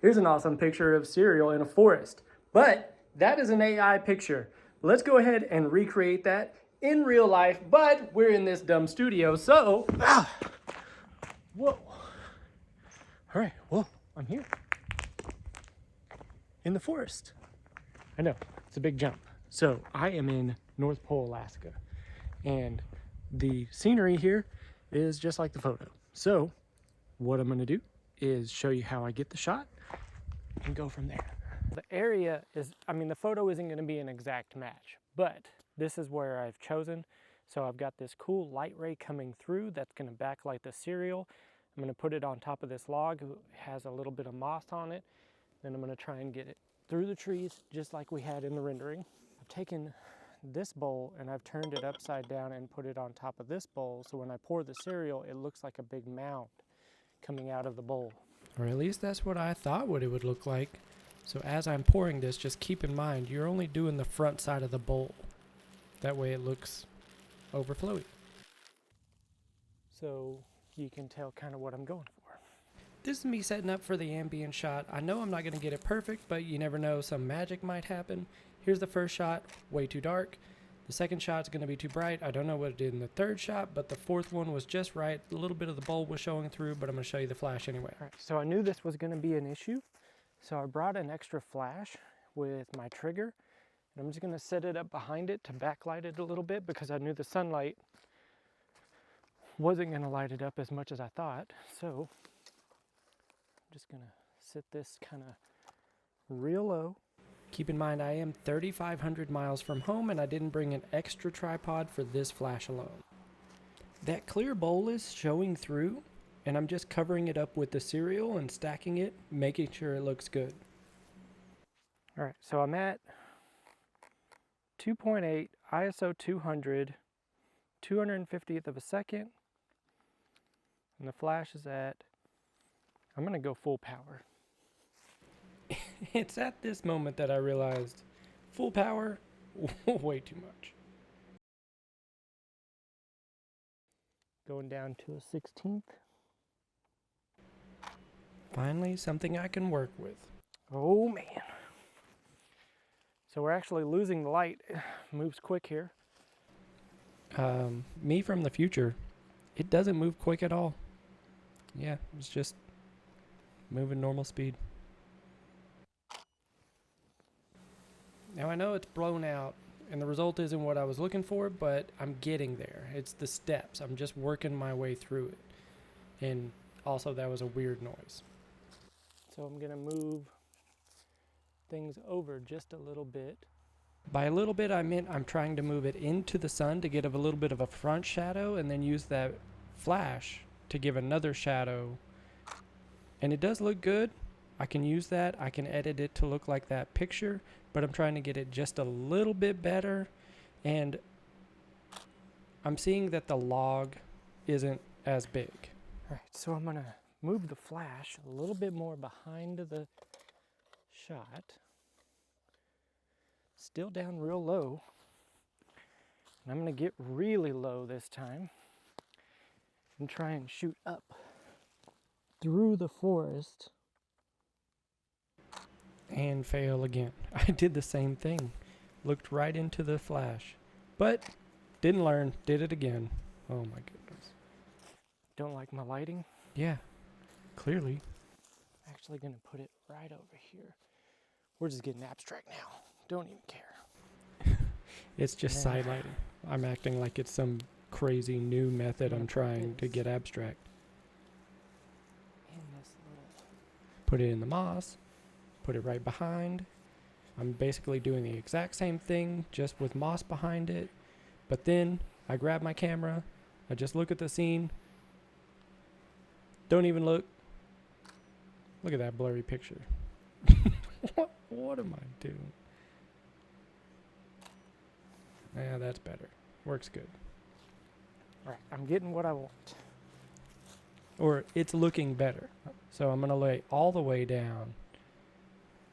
Here's an awesome picture of cereal in a forest. But that is an AI picture. Let's go ahead and recreate that in real life, but we're in this dumb studio, so, whoa. All right, well, I'm here in the forest. I know, it's a big jump. So I am in North Pole, Alaska, and the scenery here is just like the photo. So what I'm gonna do is show you how I get the shot and go from there. The area is, I mean, the photo isn't gonna be an exact match, but this is where I've chosen. So I've got this cool light ray coming through that's gonna backlight the cereal. I'm gonna put it on top of this log. It has a little bit of moss on it. Then I'm gonna try and get it through the trees just like we had in the rendering. I've taken this bowl and I've turned it upside down and put it on top of this bowl. So when I pour the cereal, it looks like a big mound coming out of the bowl. Or at least that's what I thought what it would look like. So as I'm pouring this, just keep in mind, you're only doing the front side of the bowl. That way it looks overflowy. So you can tell kind of what I'm going for. This is me setting up for the ambient shot. I know I'm not going to get it perfect, but you never know, some magic might happen. Here's the first shot, way too dark. The second shot's going to be too bright. I don't know what it did in the third shot, but the fourth one was just right. A little bit of the bulb was showing through, but I'm going to show you the flash anyway. All right, so I knew this was going to be an issue. So I brought an extra flash with my trigger, and I'm just going to set it up behind it to backlight it a little bit because I knew the sunlight wasn't going to light it up as much as I thought. So I'm just going to set this kind of real low. Keep in mind I am 3,500 miles from home and I didn't bring an extra tripod for this flash alone. That clear bowl is showing through, and I'm just covering it up with the cereal and stacking it, making sure it looks good. All right, so I'm at 2.8, ISO 200, 250th of a second, and the flash is at, I'm gonna go full power. It's at this moment that I realized full power, way too much. Going down to a 16th. Finally, something I can work with. Oh man. So we're actually losing the light. It moves quick here. Me from the future, it doesn't move quick at all. Yeah, it's just moving normal speed. Now I know it's blown out and the result isn't what I was looking for, but I'm getting there. It's the steps. I'm just working my way through it. And also that was a weird noise. So I'm gonna move things over just a little bit. By a little bit, I meant I'm trying to move it into the sun to get a little bit of a front shadow and then use that flash to give another shadow. And it does look good. I can use that. I can edit it to look like that picture, but I'm trying to get it just a little bit better. And I'm seeing that the log isn't as big. All right, so I'm gonna move the flash a little bit more behind the shot. Still down real low. And I'm gonna get really low this time and try and shoot up through the forest. And fail again. I did the same thing. Looked right into the flash. But didn't learn. Did it again. Oh my goodness. Don't like my lighting? Yeah, clearly. Actually gonna put it right over here. We're just getting abstract now. Don't even care. It's just side lighting. I'm acting like it's some crazy new method I'm trying to get abstract. Put it in the moss. Put it right behind. I'm basically doing the exact same thing, just with moss behind it. But then I grab my camera. I just look at the scene. Don't even look. Look at that blurry picture. What am I doing? Yeah, that's better. Works good. All right, I'm getting what I want. Or it's looking better. So I'm going to lay all the way down.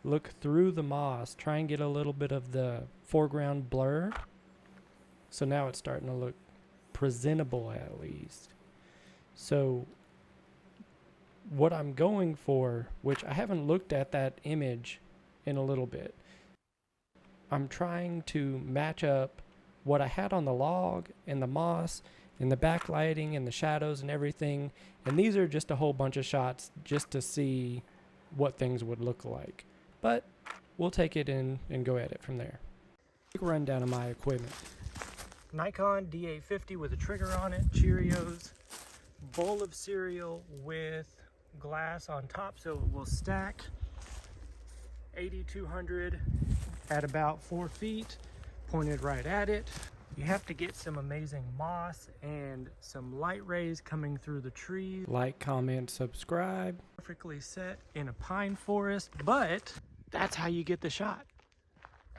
Look through the moss. Try and get a little bit of the foreground blur. So now it's starting to look presentable at least. So what I'm going for, which I haven't looked at that image in a little bit, I'm trying to match up what I had on the log and the moss and the backlighting and the shadows and everything. And these are just a whole bunch of shots just to see what things would look like. But we'll take it in and go at it from there. Quick rundown of my equipment. Nikon D850 with a trigger on it, Cheerios, bowl of cereal with glass on top so it will stack, 8200 at about 4 feet, pointed right at it. You have to get some amazing moss and some light rays coming through the trees. Like, comment, subscribe. Perfectly set in a pine forest, but that's how you get the shot.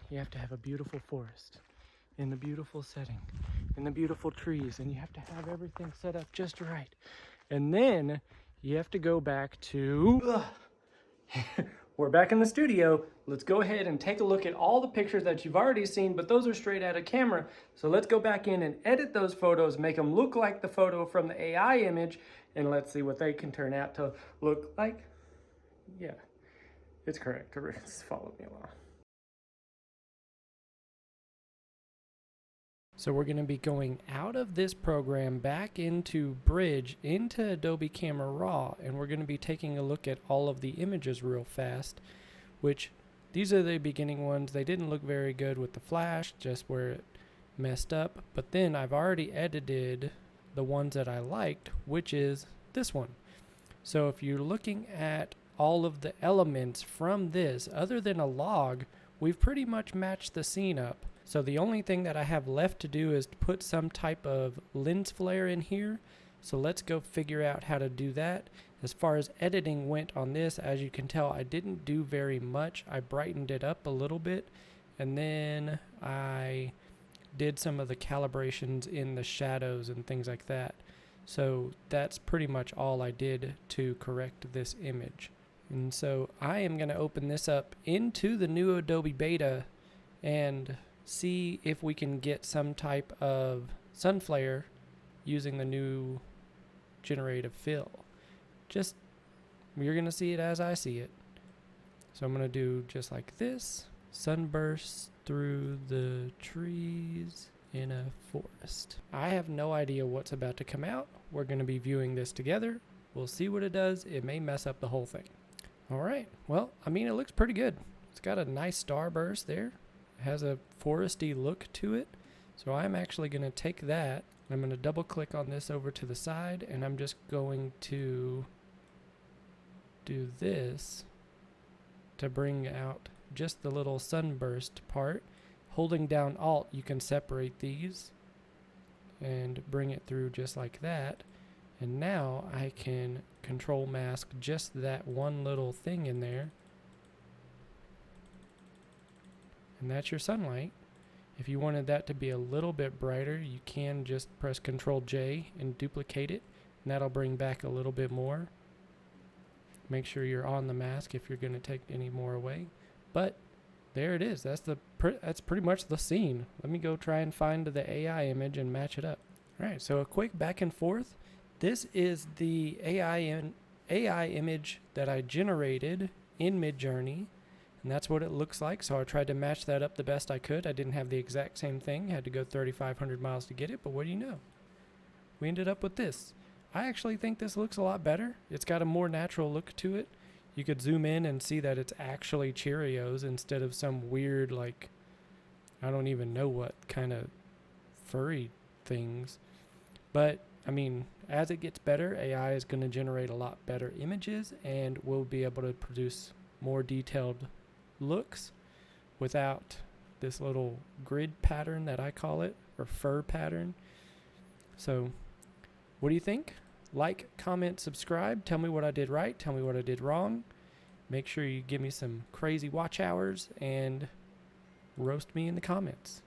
You have to have a beautiful forest in the beautiful setting, in the beautiful trees, and you have to have everything set up just right. And then you have to go back to, we're back in the studio. Let's go ahead and take a look at all the pictures that you've already seen, but those are straight out of camera. So let's go back in and edit those photos, make them look like the photo from the AI image, and let's see what they can turn out to look like. Yeah, it's correct. Just follow me along. So we're going to be going out of this program back into Bridge, into Adobe Camera Raw, and we're going to be taking a look at all of the images real fast, which these are the beginning ones. They didn't look very good with the flash, just where it messed up, but then I've already edited the ones that I liked, which is this one. So if you're looking at all of the elements from this, other than a log, we've pretty much matched the scene up. So the only thing that I have left to do is to put some type of lens flare in here. So let's go figure out how to do that. As far as editing went on this, as you can tell, I didn't do very much. I brightened it up a little bit, and then I did some of the calibrations in the shadows and things like that. So that's pretty much all I did to correct this image. And so I am going to open this up into the new Adobe Beta and see if we can get some type of sun flare using the new generative fill. Just, you're going to see it as I see it. So I'm going to do just like this. Sunburst through the trees in a forest. I have no idea what's about to come out. We're going to be viewing this together. We'll see what it does. It may mess up the whole thing. All right. Well, I mean, it looks pretty good. It's got a nice starburst there. It has a foresty look to it. So I'm actually going to take that. I'm going to double click on this over to the side, and I'm just going to do this to bring out just the little sunburst part. Holding down Alt, you can separate these and bring it through just like that. And now I can control mask just that one little thing in there. And that's your sunlight. If you wanted that to be a little bit brighter, you can just press Control J and duplicate it, and that'll bring back a little bit more. Make sure you're on the mask if you're going to take any more away. But there it is. That's pretty much the scene. Let me go try and find the AI image and match it up. All right, so a quick back and forth. This is the AI image that I generated in Midjourney. And that's what it looks like. So I tried to match that up the best I could. I didn't have the exact same thing. Had to go 3,500 miles to get it. But what do you know? We ended up with this. I actually think this looks a lot better. It's got a more natural look to it. You could zoom in and see that it's actually Cheerios instead of some weird, like, I don't even know what kind of furry things. But, I mean, as it gets better, AI is going to generate a lot better images, and we'll be able to produce more detailed looks without this little grid pattern that I call it, or fur pattern. So what do you think? Like, comment, subscribe. Tell me what I did right. Tell me what I did wrong. Make sure you give me some crazy watch hours and roast me in the comments.